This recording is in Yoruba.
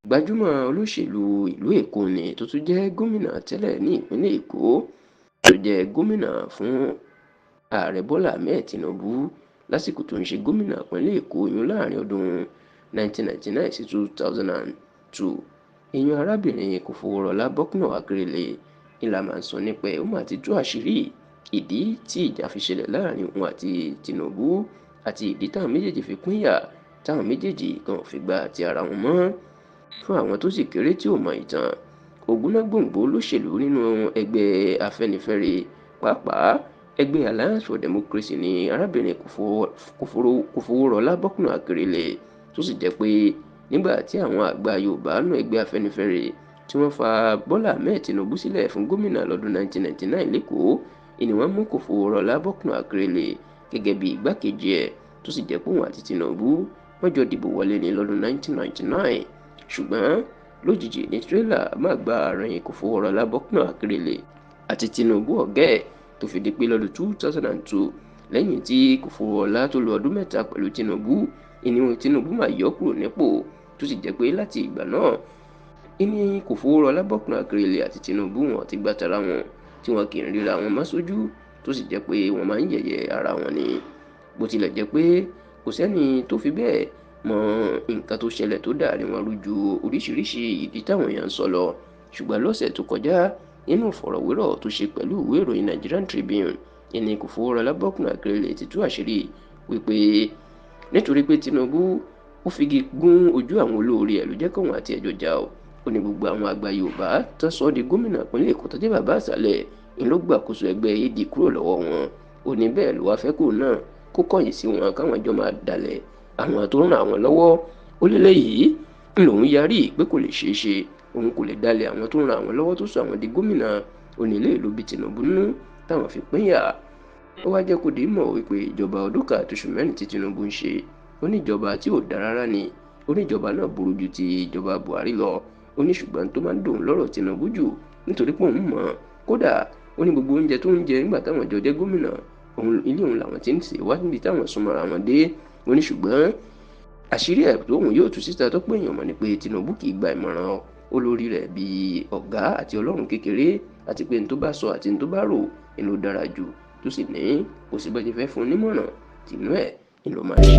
Gbajúmọ̀ olóṣèlú ìlú Èkó ni tó tún jẹ́ gómìnà tẹ́lẹ̀ ní ìpínlẹ̀ Èkó tó jẹ́ gómìnà fún ààrẹ Bọ́lá Ahmed Tinubu lásìkò tó ń ṣe gómìnà ìpínlẹ̀ Èkó yún láàrin ọdún 1999 sí 2002. Èèyàn arábìnrin Kòfowórọlá Bọ́kúnà Akérèlé ni la máa ń sọ nípa ẹ̀. Ó máa ti tú àṣírí ìdí tí ìjà fi ṣẹlẹ̀ láàrin òun àti Tinubu àti ìdí táwọn méjèèjì fi pínyà táwọn méjèèjì kan fi gba ti ara wọn mọ́. Fún àwọn tó sì kéré tí ò mọ ìtàn, ògúnnágbòǹgbò olóṣèlú nínú ẹgbẹ́ Afẹ́nifẹ́re, pàápàá ẹgbẹ́ Alliance for Democracy ni arábìnrin Kòfowórọlá Bọ́kúnà Akérèlé, tó sì jẹ́ pé nígbà tí àwọn àgbà Yorùbá nú ẹgbẹ́ Afẹ́nifẹ́re tí wọ́n fa Bọ́lá Ahmed Tinubu sílẹ̀ fún gómìnà lọ́dún 1999 lẹ́kọ̀ọ́, ni wọ́n mú Kòfowórọlá Bọ́kúnà Akérèlé gẹ́gẹ́ bí igbákejì ẹ̀, tó sì jẹ́ pé òun àti Tinubu wọ́n jọ dìbò wọlé ní lọ́dún 1999. Ṣùgbọ́n lójijì ní tírélà máa gba àárín Kòfowórọlá Bọ́kúnà Akérèlé àti Tinubu ọ̀gá ẹ̀, tó fi di pé lọ́dún 2002 lẹ́yìn tí Kòfowórọlá tó lo ọdún mẹ́ta pẹ̀lú Tinubu máa yọ kúrò nípò, tó sì jẹ́ pé láti ìgbà náà ní Kòfowórọlá Bọ́kúnà Akérèlé àti Tinubu wọn ti gbá tara wọn tí wọn kì í ríra wọn má sójú, tó sì jẹ́ pé wọ́n máa ń yẹ̀yẹ́ ara wọn ni. Bó tilẹ̀ jẹ́ pé kò sẹ́ni tó fi bẹ́ẹ̀ mọ nǹkan tó ṣẹlẹ̀ tó dàárín wọn rú ju oríṣiríṣi ìdí táwọn èèyàn ń sọ lọ, ṣùgbọ́n lọ́sẹ̀ tó kọjá nínú ìfọ̀rọ̀wérọ̀ tó ṣe pẹ̀lú ìwé ìròyìn Nigerian Tribune, ní Kòfowórọlá Bọ́kúnà Akérèlé ti tú àṣírí wípé nítorí pé Tinubu ó figi gún ojú àwọn olóore ẹ̀ ló jẹ́ kóun àti ẹjọ́ jà ó ní gbogbo àwọn àgbà Yorùbá tó sọ di gómìnà ìpínlẹ̀ Èkó tó jẹ́ bàbá àṣàlẹ̀ ló gbàkóso ẹgbẹ́ AD kúrò lọ́wọ́ wọn. Ó ní bẹ́ẹ̀ ló wá fẹ́ kó náà kó kọ̀yìn sí wọn káwọn jọ máa dalẹ̀ àwọn tó ń ràn àwọn lọ́wọ́. Ó lé lẹ́yìí lòun yarí pé kò lè ṣeé ṣe, òun kò lè dalẹ̀ àwọn tó ń ràn àwọn lọ́wọ́ tó sọ àwọn di gómìnà. Onílé ìlú bíi Tinubu nínú táwọn fi pínyà. Ó wá jẹ́ kó dé mọ̀ wípé ìjọba ọdún kan àti oṣù mẹ́rin tí Tinubu ń ṣe oníjọba tí ò dáa rárá ni, oníjọba náà burú ju ti ìjọba Buhari lọ. Ó ní ṣùgbọ́n tó máa ń dùn lọ́rọ̀ Tinubu jù nítorí pé òun mọ̀, kódà ó ní gbogbo oúnjẹ tó ń jẹ nígbà táwọn jọ jẹ́ gómìnà ilé òun làwọn ti ń sè wá níbi táwọn súnmọ́ra wọn dé. Ó ní ṣùgbọ́n àṣírí ẹ̀ tó òun yóò tú síta tó pé èèyàn mọ̀ ni pé Tinubu kì í gba ìmọ̀ràn olórí rẹ̀ bíi ọ̀gá àti ọlọ́run kékeré, àti pé ní tó bá sọ àti ní tó bá rò ló dára jù, tó sì ní kò sí bẹ́ẹ̀ fẹ́ fún nímọ̀ràn tìǹú ẹ̀ ló máa ṣe.